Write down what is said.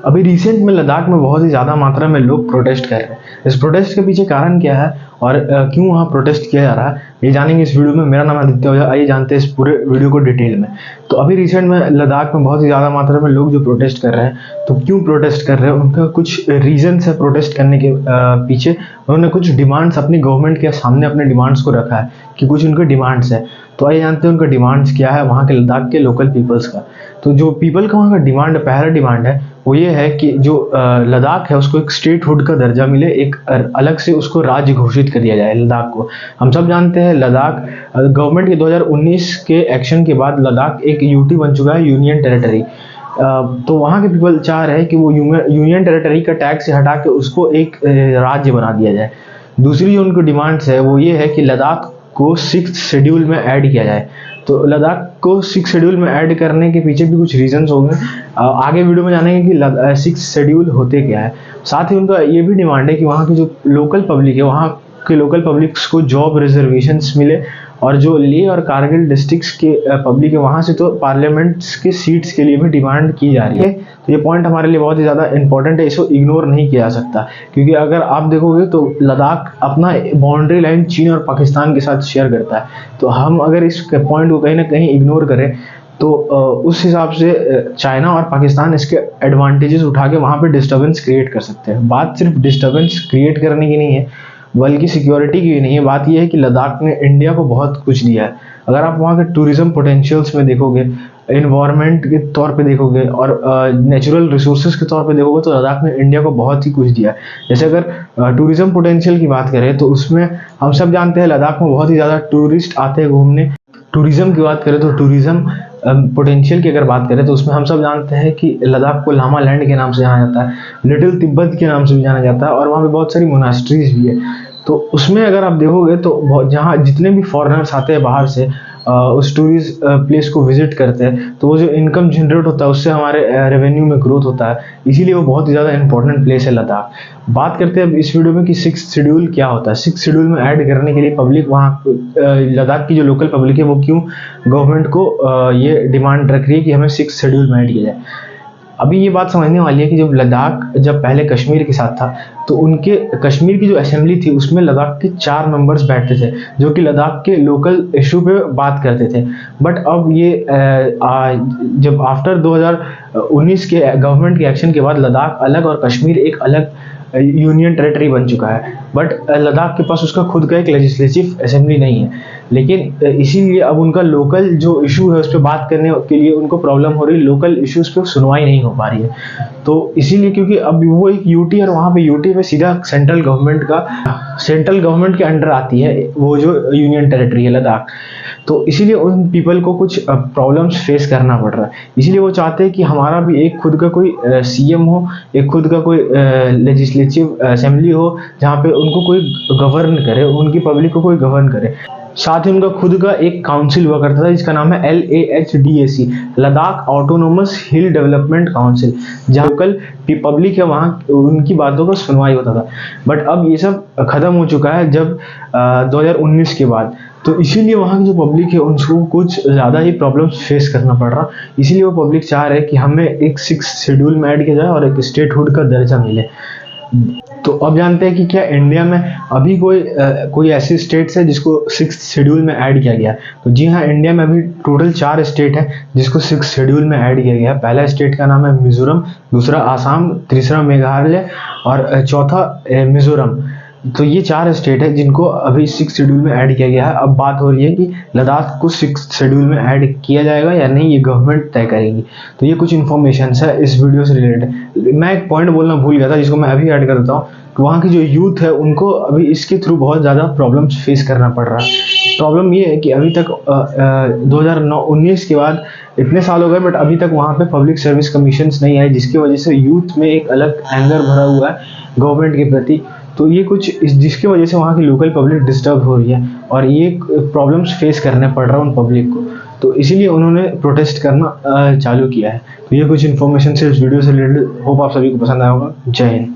अभी रिसेंट में लद्दाख में बहुत ही ज़्यादा मात्रा में लोग प्रोटेस्ट कर रहे हैं। इस प्रोटेस्ट के पीछे कारण क्या है और क्यों वहाँ प्रोटेस्ट किया जा रहा है, ये जानेंगे इस वीडियो में। मेरा नाम आदित्य ओझा। आइए जानते हैं इस पूरे वीडियो को डिटेल में। तो अभी रिसेंट में लद्दाख में बहुत ही ज़्यादा मात्रा में लोग जो प्रोटेस्ट कर रहे हैं, तो क्यों प्रोटेस्ट कर रहे हैं, उनका कुछ रीजन्स है प्रोटेस्ट करने के पीछे। उन्होंने कुछ डिमांड्स अपनी गवर्नमेंट के सामने अपने डिमांड्स को रखा है कि कुछ उनके डिमांड्स है। तो आइए जानते हैं उनका डिमांड्स क्या है वहाँ के लद्दाख के लोकल पीपल्स का। तो जो पीपल का वहाँ का डिमांड, पहला डिमांड है वो ये है कि जो लद्दाख है उसको एक स्टेटहुड का दर्जा मिले, एक अलग से उसको राज्य घोषित कर दिया जाए लद्दाख को। हम सब जानते हैं लद्दाख गवर्नमेंट के 2019 के एक्शन के बाद लद्दाख एक यूटी बन चुका है, यूनियन टेरिटरी। तो वहाँ के पीपल चाह रहे हैं कि वो यूनियन टेरिटरी का टैग से हटा के उसको एक राज्य बना दिया जाए। दूसरी जो उनको डिमांड्स है वो ये है कि लद्दाख को 6th शेड्यूल में ऐड किया जाए। तो लद्दाख को 6th शेड्यूल में ऐड करने के पीछे भी कुछ रीजंस होंगे, आगे वीडियो में जानेंगे कि 6th शेड्यूल होते क्या है। साथ ही उनका ये भी डिमांड है कि वहाँ की जो लोकल पब्लिक है, वहाँ के लोकल पब्लिक्स को जॉब रिजर्वेशंस मिले, और जो लेह और कारगिल डिस्ट्रिक्ट्स के पब्लिक है वहाँ से तो पार्लियामेंट्स के सीट्स के लिए भी डिमांड की जा रही है। तो ये पॉइंट हमारे लिए बहुत ही ज़्यादा इंपॉर्टेंट है, इसको इग्नोर नहीं किया जा सकता। क्योंकि अगर आप देखोगे तो लद्दाख अपना बाउंड्री लाइन चीन और पाकिस्तान के साथ शेयर करता है। तो हम अगर इस पॉइंट को कहीं ना कहीं इग्नोर करें तो उस हिसाब से चाइना और पाकिस्तान इसके एडवांटेजेस उठा के वहाँ पे डिस्टर्बेंस क्रिएट कर सकते हैं। बात सिर्फ डिस्टर्बेंस क्रिएट करने की नहीं है, बल्कि सिक्योरिटी की भी नहीं है। बात यह है कि लद्दाख ने इंडिया को बहुत कुछ दिया है। अगर आप वहाँ के टूरिज्म पोटेंशियल्स में देखोगे, इन्वायरमेंट के तौर पे देखोगे और नेचुरल रिसोर्सेज के तौर पे देखोगे, तो लद्दाख ने इंडिया को बहुत ही कुछ दिया है। जैसे अगर टूरिज्म पोटेंशियल की बात करें तो उसमें हम सब जानते हैं लद्दाख में बहुत ही ज़्यादा टूरिस्ट आते हैं घूमने। टूरिज्म की बात करें तो टूरिज्म पोटेंशियल की अगर बात करें तो उसमें हम सब जानते हैं कि लद्दाख को लामा लैंड के नाम से जाना जाता है, लिटिल तिब्बत के नाम से भी जाना जाता है, और वहाँ पे बहुत सारी मोनास्ट्रीज भी है। तो उसमें अगर आप देखोगे तो जहाँ जितने भी फॉरेनर्स आते हैं बाहर से उस टूरिस्ट प्लेस को विजिट करते हैं, तो वो जो इनकम जनरेट होता है उससे हमारे रेवेन्यू में ग्रोथ होता है। इसीलिए वो बहुत ही ज़्यादा इंपॉर्टेंट प्लेस है लद्दाख। बात करते हैं अब इस वीडियो में कि 6th शेड्यूल क्या होता है। 6th शेड्यूल में ऐड करने के लिए पब्लिक वहाँ लद्दाख की जो लोकल पब्लिक है वो क्यों गवर्नमेंट को ये डिमांड रख रही है कि हमें 6th शेड्यूल में ऐड किया जाए। अभी ये बात समझने वाली है कि जब लद्दाख जब पहले कश्मीर के साथ था तो उनके कश्मीर की जो असेंबली थी उसमें लद्दाख के 4 मेंबर्स बैठते थे जो कि लद्दाख के लोकल इशू पे बात करते थे। बट अब ये जब आफ्टर 2019 के गवर्नमेंट के एक्शन के बाद लद्दाख अलग और कश्मीर एक अलग यूनियन टेरिटरी बन चुका है। बट लद्दाख के पास उसका खुद का एक लेजिस्लेटिव असेंबली नहीं है। लेकिन इसीलिए अब उनका लोकल जो इशू है उस पर बात करने के लिए उनको प्रॉब्लम हो रही है, लोकल इश्यूज पे सुनवाई नहीं हो पा रही है। तो इसीलिए क्योंकि अब वो एक यूटी और वहाँ पे यूटी में सीधा सेंट्रल गवर्नमेंट के अंडर आती है वो जो यूनियन टेरिटरी है लद्दाख। तो इसीलिए उन पीपल को कुछ प्रॉब्लम्स फेस करना पड़ रहा है। इसीलिए वो चाहते हैं कि हमारा भी एक खुद का कोई सीएम हो, एक खुद का कोई लेजिस्लेटिव असेंबली हो जहाँ पे उनको कोई गवर्न करे, उनकी पब्लिक को कोई गवर्न करे। साथ ही उनका खुद का एक काउंसिल हुआ करता था जिसका नाम है LAHDAC, लद्दाख ऑटोनोमस हिल डेवलपमेंट काउंसिल, जहाँ लोकल पब्लिक है वहाँ उनकी बातों का सुनवाई होता था। बट अब ये सब खत्म हो चुका है जब 2019 के बाद। तो इसीलिए वहाँ की जो पब्लिक है उनको कुछ ज़्यादा ही प्रॉब्लम्स फेस करना पड़ रहा। इसीलिए वो पब्लिक चाह रहे हैं कि हमें एक 6th शेड्यूल में ऐड किया जाए और एक स्टेटहुड का दर्जा मिले। तो अब जानते हैं कि क्या इंडिया में अभी कोई ऐसी स्टेट्स है जिसको 6th शेड्यूल में ऐड किया गया। तो जी हाँ, इंडिया में अभी टोटल 4 स्टेट है जिसको 6th शेड्यूल में ऐड किया गया। पहला स्टेट का नाम है मिजोरम, दूसरा आसाम, तीसरा मेघालय और चौथा मिजोरम। तो ये 4 स्टेट है जिनको अभी 6th शेड्यूल में ऐड किया गया है। अब बात हो रही है कि लद्दाख को 6th शेड्यूल में ऐड किया जाएगा या नहीं, ये गवर्नमेंट तय करेगी। तो ये कुछ इन्फॉर्मेशन है इस वीडियो से रिलेटेड। मैं एक पॉइंट बोलना भूल गया था जिसको मैं अभी ऐड कर देता हूँ कि वहाँ की जो यूथ है उनको अभी इसके थ्रू बहुत ज़्यादा प्रॉब्लम्स फेस करना पड़ रहा है। प्रॉब्लम ये है कि अभी तक 2019 के बाद इतने साल हो गए बट अभी तक वहाँ पे पब्लिक सर्विस कमीशंस नहीं आए, जिसकी वजह से यूथ में एक अलग एंगर भरा हुआ है गवर्नमेंट के प्रति। तो ये कुछ जिसकी वजह से वहाँ की लोकल पब्लिक डिस्टर्ब हो रही है और ये प्रॉब्लम्स फेस करने पड़ रहा है उन पब्लिक को। तो इसीलिए उन्होंने प्रोटेस्ट करना चालू किया है। तो ये कुछ इन्फॉर्मेशन से इस वीडियो से रिलेटेड। होप आप सभी को पसंद आया होगा। जय हिंद।